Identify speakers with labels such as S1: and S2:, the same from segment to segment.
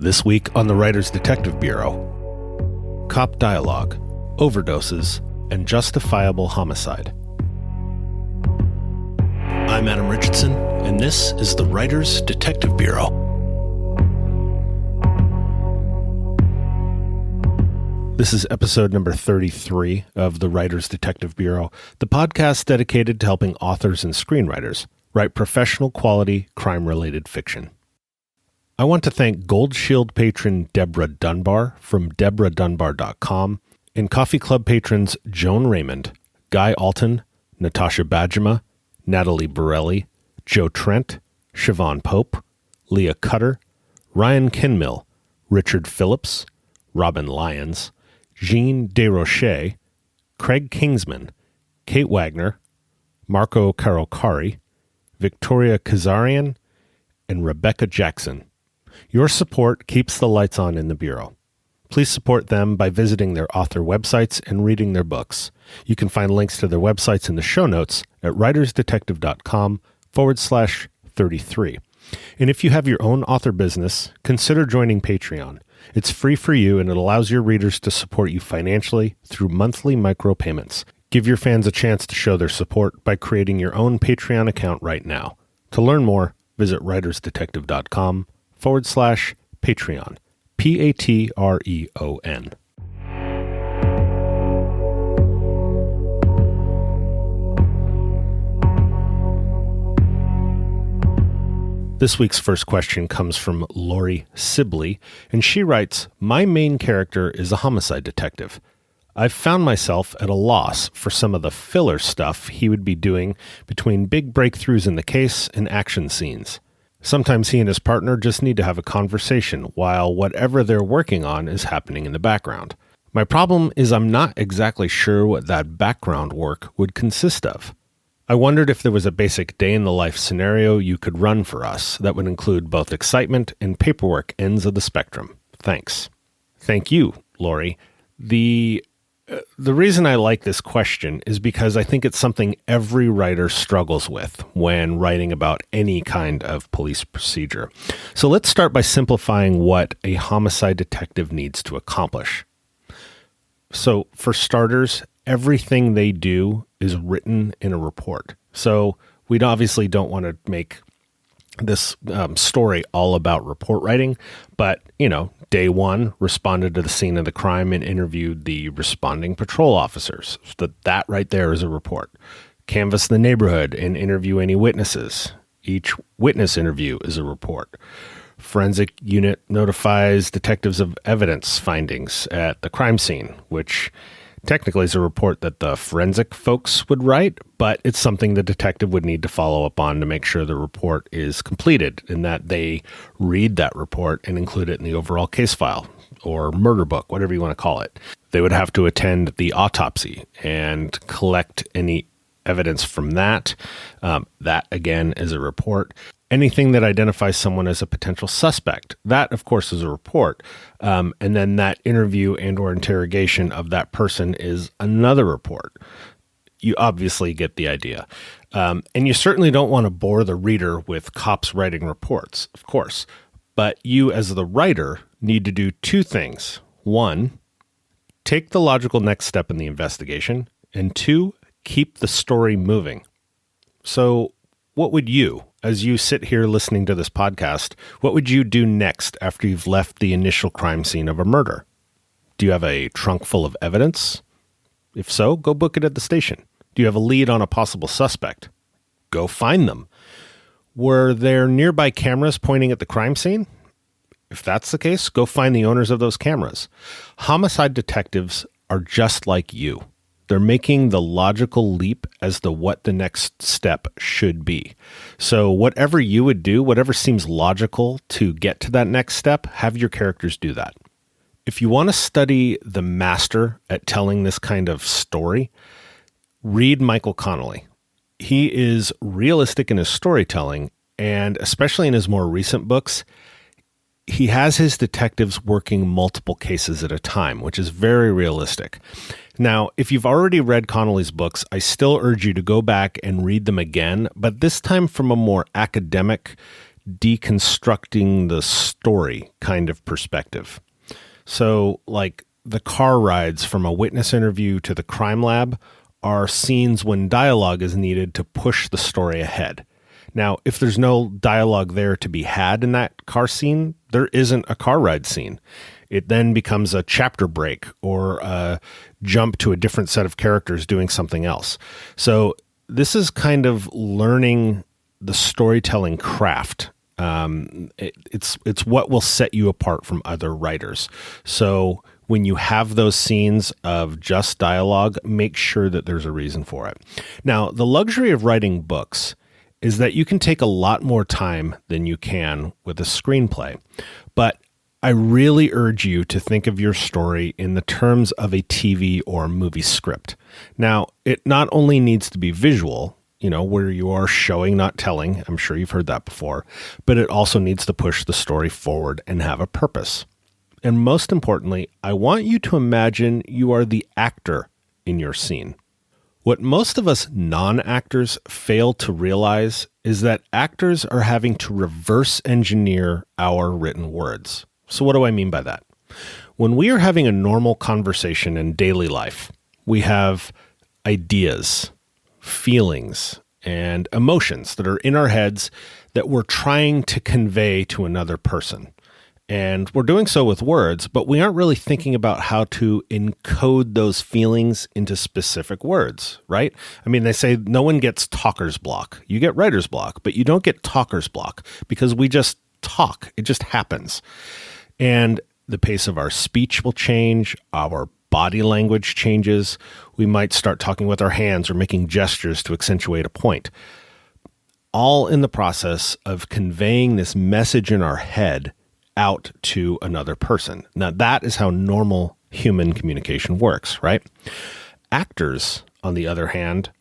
S1: This week on the Writers Detective Bureau, Cop Dialogue, Overdoses, and Justifiable Homicide. I'm Adam Richardson, and this is the Writers Detective Bureau. This is episode number 33 of the Writers Detective Bureau, the podcast dedicated to helping authors and screenwriters write professional quality crime-related fiction. I want to thank Gold Shield patron Deborah Dunbar from deborah.dunbar.com and Coffee Club patrons Joan Raymond, Guy Alton, Natasha Badgema, Natalie Borelli, Joe Trent, Siobhan Pope, Leah Cutter, Ryan Kinmill, Richard Phillips, Robin Lyons, Jean Desrochers, Craig Kingsman, Kate Wagner, Marco Carocari, Victoria Kazarian, and Rebecca Jackson. Your support keeps the lights on in the Bureau. Please support them by visiting their author websites and reading their books. You can find links to their websites in the show notes at writersdetective.com/33. And if you have your own author business, consider joining Patreon. It's free for you and it allows your readers to support you financially through monthly micropayments. Give your fans a chance to show their support by creating your own Patreon account right now. To learn more, visit writersdetective.com/Patreon. Patreon. This week's first question comes from Lori Sibley, and she writes, "My main character is a homicide detective. I've found myself at a loss for some of the filler stuff he would be doing between big breakthroughs in the case and action scenes. Sometimes he and his partner just need to have a conversation while whatever they're working on is happening in the background. My problem is I'm not exactly sure what that background work would consist of. I wondered if there was a basic day-in-the-life scenario you could run for us that would include both excitement and paperwork ends of the spectrum. Thanks." Thank you, Lori. The reason I like this question is because I think it's something every writer struggles with when writing about any kind of police procedure. So let's start by simplifying what a homicide detective needs to accomplish. So for starters, everything they do is written in a report. So we obviously don't want to make this story all about report writing, but, day one, responded to the scene of the crime and interviewed the responding patrol officers. So that right there is a report. Canvass the neighborhood and interview any witnesses. Each witness interview is a report. Forensic unit notifies detectives of evidence findings at the crime scene, which technically is a report that the forensic folks would write, but it's something the detective would need to follow up on to make sure the report is completed and that they read that report and include it in the overall case file or murder book, whatever you want to call it. They would have to attend the autopsy and collect any evidence from that. That, again, is a report. Anything that identifies someone as a potential suspect, that, of course, is a report. And then that interview and or interrogation of that person is another report. You obviously get the idea. And you certainly don't want to bore the reader with cops writing reports, of course. But you, as the writer, need to do two things. One, take the logical next step in the investigation. And two, keep the story moving. So what would you, as you sit here listening to this podcast, what would you do next after you've left the initial crime scene of a murder? Do you have a trunk full of evidence? If so, go book it at the station. Do you have a lead on a possible suspect? Go find them. Were there nearby cameras pointing at the crime scene? If that's the case, go find the owners of those cameras. Homicide detectives are just like you. They're making the logical leap as to what the next step should be. So whatever you would do, whatever seems logical to get to that next step, have your characters do that. If you want to study the master at telling this kind of story, read Michael Connelly. He is realistic in his storytelling, and especially in his more recent books, he has his detectives working multiple cases at a time, which is very realistic. Now, if you've already read Connelly's books, I still urge you to go back and read them again, but this time from a more academic, deconstructing the story kind of perspective. So like the car rides from a witness interview to the crime lab are scenes when dialogue is needed to push the story ahead. Now, if there's no dialogue there to be had in that car scene, there isn't a car ride scene. It then becomes a chapter break or a jump to a different set of characters doing something else. So this is kind of learning the storytelling craft. It's what will set you apart from other writers. So when you have those scenes of just dialogue, make sure that there's a reason for it. Now, the luxury of writing books is that you can take a lot more time than you can with a screenplay. But I really urge you to think of your story in the terms of a TV or movie script. Now, it not only needs to be visual, where you are showing, not telling. I'm sure you've heard that before. But it also needs to push the story forward and have a purpose. And most importantly, I want you to imagine you are the actor in your scene. What most of us non-actors fail to realize is that actors are having to reverse engineer our written words. So what do I mean by that? When we are having a normal conversation in daily life, we have ideas, feelings, and emotions that are in our heads that we're trying to convey to another person. And we're doing so with words, but we aren't really thinking about how to encode those feelings into specific words, right? I mean, they say no one gets talker's block. You get writer's block, but you don't get talker's block because we just talk. It just happens. And the pace of our speech will change. Our body language changes. We might start talking with our hands or making gestures to accentuate a point. All in the process of conveying this message in our head out to another person. Now, that is how normal human communication works, right? Actors, on the other hand,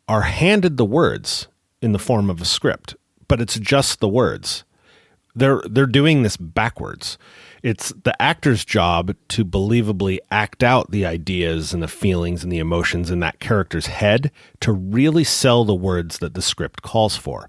S1: are handed the words in the form of a script, but it's just the words. They're doing this backwards. It's the actor's job to believably act out the ideas and the feelings and the emotions in that character's head to really sell the words that the script calls for.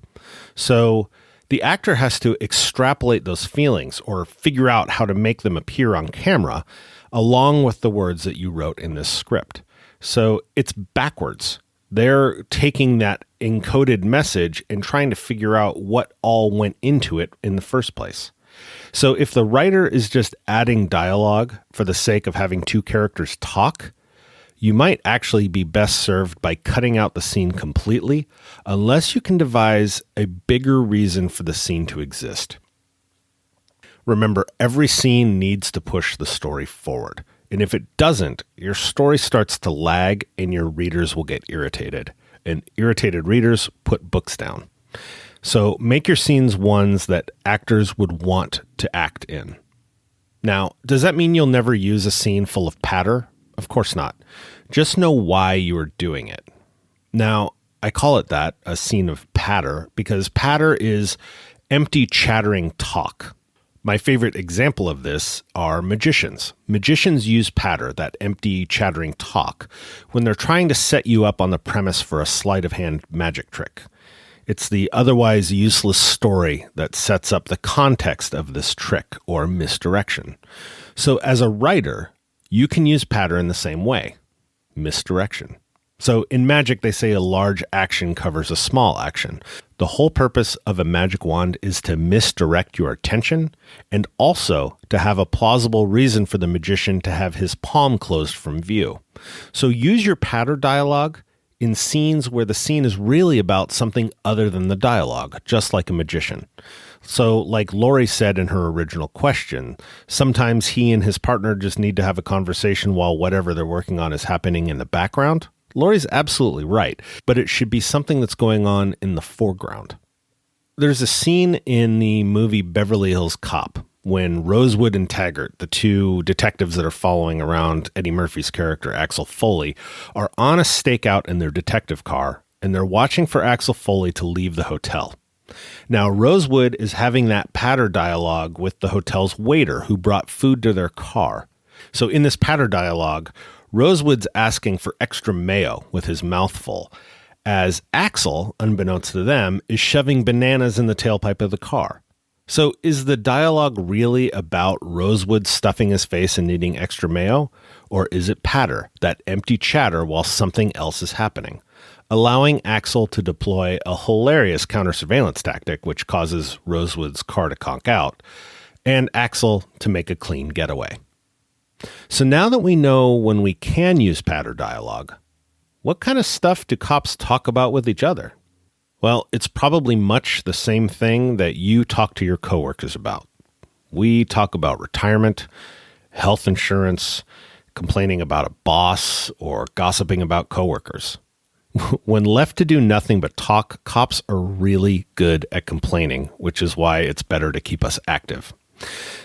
S1: So the actor has to extrapolate those feelings or figure out how to make them appear on camera along with the words that you wrote in this script. So it's backwards. They're taking that encoded message and trying to figure out what all went into it in the first place. So if the writer is just adding dialogue for the sake of having two characters talk, you might actually be best served by cutting out the scene completely, unless you can devise a bigger reason for the scene to exist. Remember, every scene needs to push the story forward. And if it doesn't, your story starts to lag and your readers will get irritated. And irritated readers put books down. So make your scenes ones that actors would want to act in. Now, does that mean you'll never use a scene full of patter? Of course not. Just know why you are doing it. Now, I call it that, a scene of patter, because patter is empty chattering talk. My favorite example of this are magicians. Magicians use patter, that empty chattering talk, when they're trying to set you up on the premise for a sleight of hand magic trick. It's the otherwise useless story that sets up the context of this trick or misdirection. So as a writer, you can use patter in the same way, misdirection. So in magic, they say a large action covers a small action. The whole purpose of a magic wand is to misdirect your attention and also to have a plausible reason for the magician to have his palm closed from view. So use your patter dialogue in scenes where the scene is really about something other than the dialogue, just like a magician. So like Lori said in her original question, sometimes he and his partner just need to have a conversation while whatever they're working on is happening in the background. Lori's absolutely right, but it should be something that's going on in the foreground. There's a scene in the movie Beverly Hills Cop when Rosewood and Taggart, the two detectives that are following around Eddie Murphy's character, Axel Foley, are on a stakeout in their detective car, and they're watching for Axel Foley to leave the hotel. Now, Rosewood is having that patter dialogue with the hotel's waiter who brought food to their car. So in this patter dialogue, Rosewood's asking for extra mayo with his mouth full, as Axel, unbeknownst to them, is shoving bananas in the tailpipe of the car. So is the dialogue really about Rosewood stuffing his face and needing extra mayo? Or is it patter, that empty chatter while something else is happening? Allowing Axel to deploy a hilarious counter-surveillance tactic, which causes Rosewood's car to conk out, and Axel to make a clean getaway. So now that we know when we can use patter dialogue, what kind of stuff do cops talk about with each other? Well, it's probably much the same thing that you talk to your coworkers about. We talk about retirement, health insurance, complaining about a boss, or gossiping about coworkers. When left to do nothing but talk, cops are really good at complaining, which is why it's better to keep us active.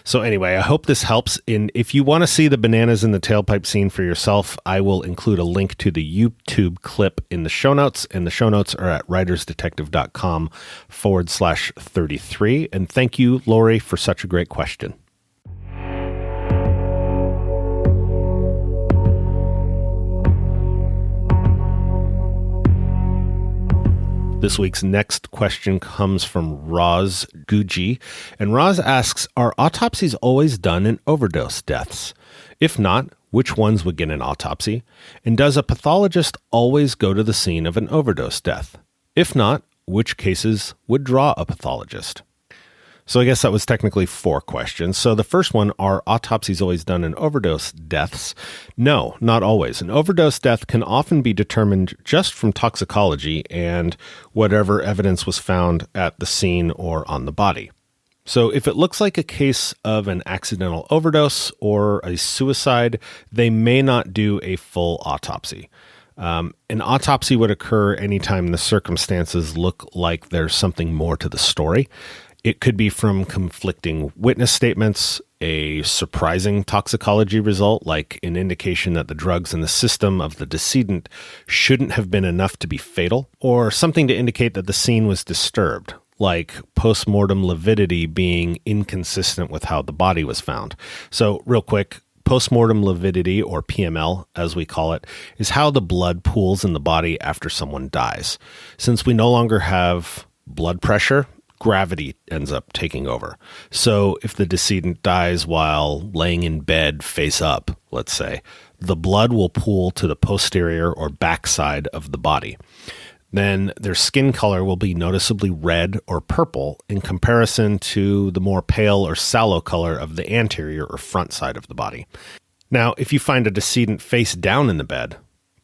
S1: So anyway, I hope this helps. And if you want to see the bananas in the tailpipe scene for yourself, I will include a link to the YouTube clip in the show notes. And the show notes are at writersdetective.com/33. And thank you, Lori, for such a great question. This week's next question comes from Roz Guji, and Roz asks, are autopsies always done in overdose deaths? If not, which ones would get an autopsy? And does a pathologist always go to the scene of an overdose death? If not, which cases would draw a pathologist? So I guess that was technically 4 questions. So the first one, are autopsies always done in overdose deaths? No, not always. An overdose death can often be determined just from toxicology and whatever evidence was found at the scene or on the body. So if it looks like a case of an accidental overdose or a suicide, they may not do a full autopsy. An autopsy would occur anytime the circumstances look like there's something more to the story. It could be from conflicting witness statements, a surprising toxicology result, like an indication that the drugs in the system of the decedent shouldn't have been enough to be fatal, or something to indicate that the scene was disturbed, like postmortem lividity being inconsistent with how the body was found. So real quick, postmortem lividity, or PML, as we call it, is how the blood pools in the body after someone dies. Since we no longer have blood pressure, gravity ends up taking over. So if the decedent dies while laying in bed face up, let's say, the blood will pool to the posterior or backside of the body. Then their skin color will be noticeably red or purple in comparison to the more pale or sallow color of the anterior or front side of the body. Now, if you find a decedent face down in the bed,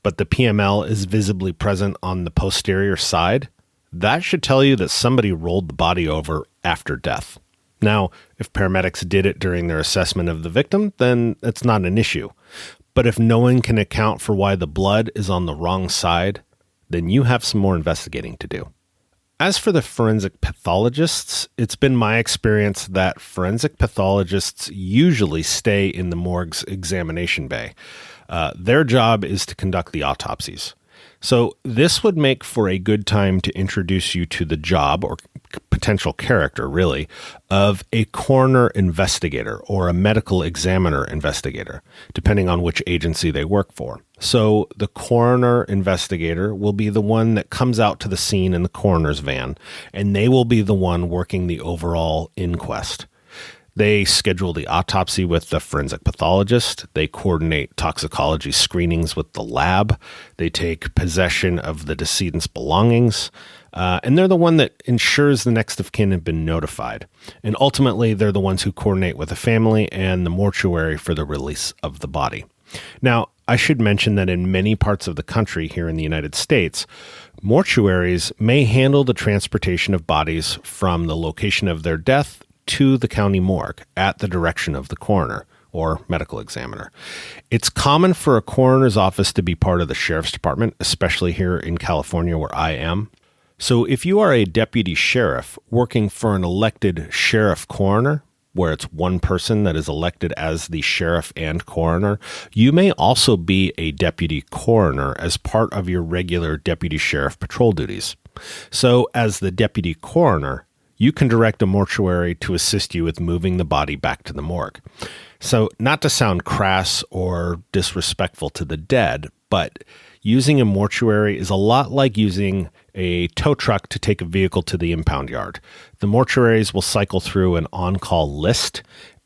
S1: but the PML is visibly present on the posterior side, that should tell you that somebody rolled the body over after death. Now, if paramedics did it during their assessment of the victim, then it's not an issue. But if no one can account for why the blood is on the wrong side, then you have some more investigating to do. As for the forensic pathologists, it's been my experience that forensic pathologists usually stay in the morgue's examination bay. Their job is to conduct the autopsies. So this would make for a good time to introduce you to the job, or potential character really, of a coroner investigator or a medical examiner investigator, depending on which agency they work for. So the coroner investigator will be the one that comes out to the scene in the coroner's van, and they will be the one working the overall inquest. They schedule the autopsy with the forensic pathologist. They coordinate toxicology screenings with the lab. They take possession of the decedent's belongings. And they're the one that ensures the next of kin have been notified. And ultimately, they're the ones who coordinate with the family and the mortuary for the release of the body. Now, I should mention that in many parts of the country here in the United States, mortuaries may handle the transportation of bodies from the location of their death to the county morgue at the direction of the coroner or medical examiner. It's common for a coroner's office to be part of the sheriff's department, especially here in California where I am. So if you are a deputy sheriff working for an elected sheriff coroner, where it's one person that is elected as the sheriff and coroner, you may also be a deputy coroner as part of your regular deputy sheriff patrol duties. So as the deputy coroner, you can direct a mortuary to assist you with moving the body back to the morgue. So, not to sound crass or disrespectful to the dead, but using a mortuary is a lot like using a tow truck to take a vehicle to the impound yard. The mortuaries will cycle through an on-call list,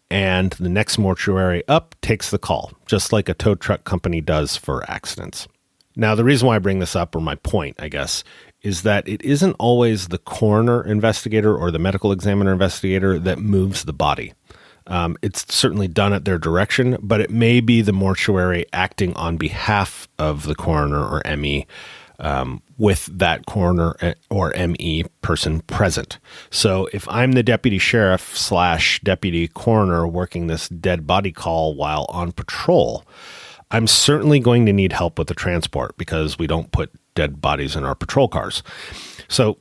S1: and the next mortuary up takes the call, just like a tow truck company does for accidents. Now, the reason why I bring this up, or my point, I guess, is that it isn't always the coroner investigator or the medical examiner investigator that moves the body. It's certainly done at their direction, but it may be the mortuary acting on behalf of the coroner or ME with that coroner or ME person present. So if I'm the deputy sheriff / deputy coroner working this dead body call while on patrol, I'm certainly going to need help with the transport because we don't put dead bodies in our patrol cars. So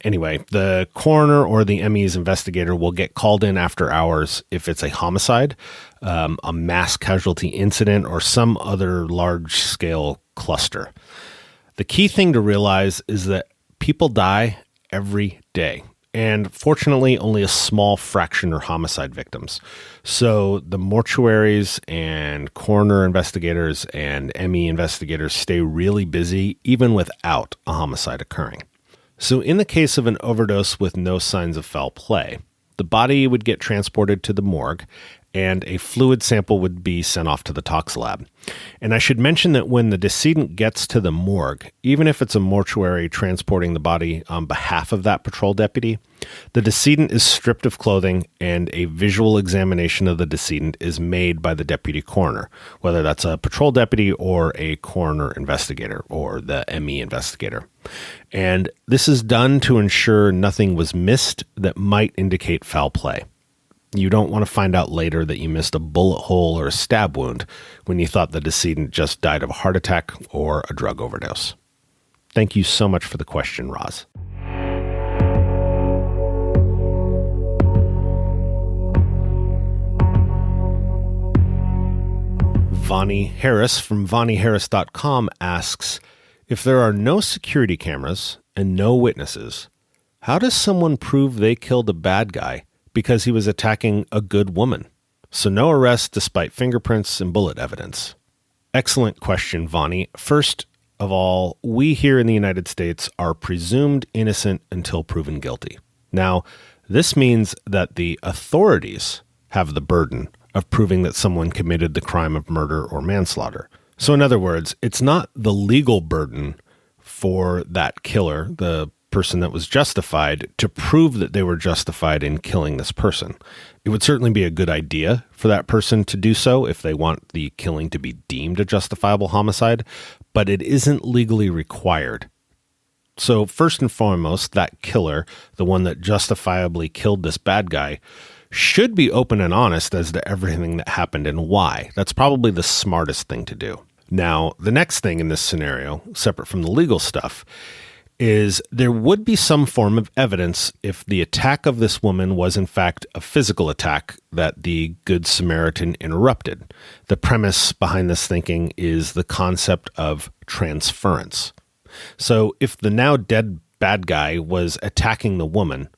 S1: anyway, the coroner or the ME's investigator will get called in after hours if it's a homicide, a mass casualty incident, or some other large-scale cluster. The key thing to realize is that people die every day. And fortunately, only a small fraction are homicide victims. So the mortuaries and coroner investigators and ME investigators stay really busy even without a homicide occurring. So in the case of an overdose with no signs of foul play, the body would get transported to the morgue and a fluid sample would be sent off to the tox lab. And I should mention that when the decedent gets to the morgue, even if it's a mortuary transporting the body on behalf of that patrol deputy, the decedent is stripped of clothing and a visual examination of the decedent is made by the deputy coroner, whether that's a patrol deputy or a coroner investigator or the ME investigator. And this is done to ensure nothing was missed that might indicate foul play. You don't want to find out later that you missed a bullet hole or a stab wound when you thought the decedent just died of a heart attack or a drug overdose. Thank you so much for the question, Roz. Vonnie Harris from VonnieHarris.com asks, if there are no security cameras and no witnesses, how does someone prove they killed a bad guy because he was attacking a good woman? So no arrest despite fingerprints and bullet evidence. Excellent question, Vonnie. First of all, we here in the United States are presumed innocent until proven guilty. Now, this means that the authorities have the burden of proving that someone committed the crime of murder or manslaughter. So in other words, it's not the legal burden for that killer, the person that was justified, to prove that they were justified in killing this person. It would certainly be a good idea for that person to do so if they want the killing to be deemed a justifiable homicide, but it isn't legally required. So first and foremost, that killer, the one that justifiably killed this bad guy, should be open and honest as to everything that happened and why. That's probably the smartest thing to do. Now, the next thing in this scenario, separate from the legal stuff, is there would be some form of evidence if the attack of this woman was in fact a physical attack that the Good Samaritan interrupted. The premise behind this thinking is the concept of transference. So if the now dead bad guy was attacking the woman,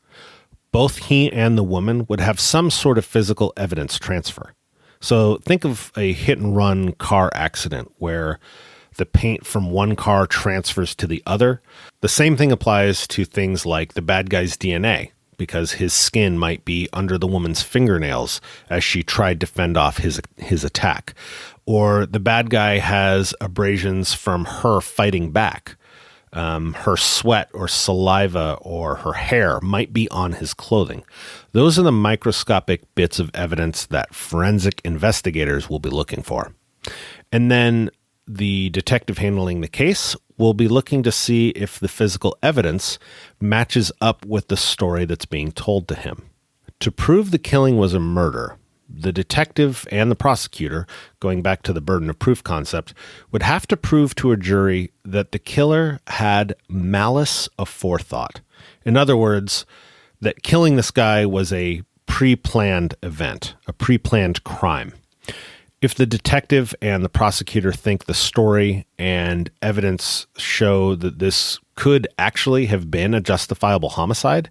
S1: both he and the woman would have some sort of physical evidence transfer. So think of a hit and run car accident where the paint from one car transfers to the other. The same thing applies to things like the bad guy's DNA, because his skin might be under the woman's fingernails as she tried to fend off his attack. Or the bad guy has abrasions from her fighting back. Her sweat or saliva or her hair might be on his clothing. Those are the microscopic bits of evidence that forensic investigators will be looking for. And then the detective handling the case will be looking to see if the physical evidence matches up with the story that's being told to him. To prove the killing was a murder, the detective and the prosecutor, going back to the burden of proof concept, would have to prove to a jury that the killer had malice aforethought. In other words, that killing this guy was a pre-planned event, a pre-planned crime. If the detective and the prosecutor think the story and evidence show that this could actually have been a justifiable homicide,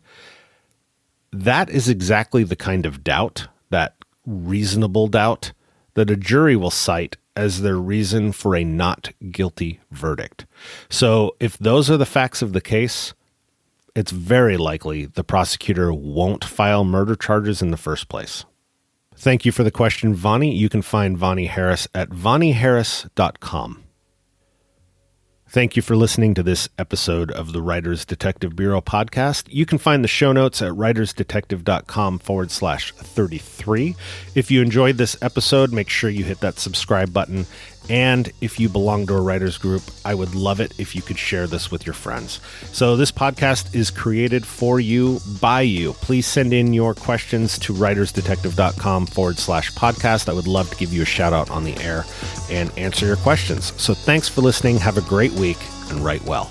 S1: that is exactly the kind of doubt, that reasonable doubt, that a jury will cite as their reason for a not guilty verdict. So if those are the facts of the case, it's very likely the prosecutor won't file murder charges in the first place. Thank you for the question, Vonnie. You can find Vonnie Harris at vonnieharris.com. Thank you for listening to this episode of the Writers Detective Bureau podcast. You can find the show notes at writersdetective.com/33. If you enjoyed this episode, make sure you hit that subscribe button. And if you belong to a writers group, I would love it if you could share this with your friends. So this podcast is created for you, by you. Please send in your questions to writersdetective.com/podcast. I would love to give you a shout out on the air and answer your questions. So thanks for listening. Have a great week and write well.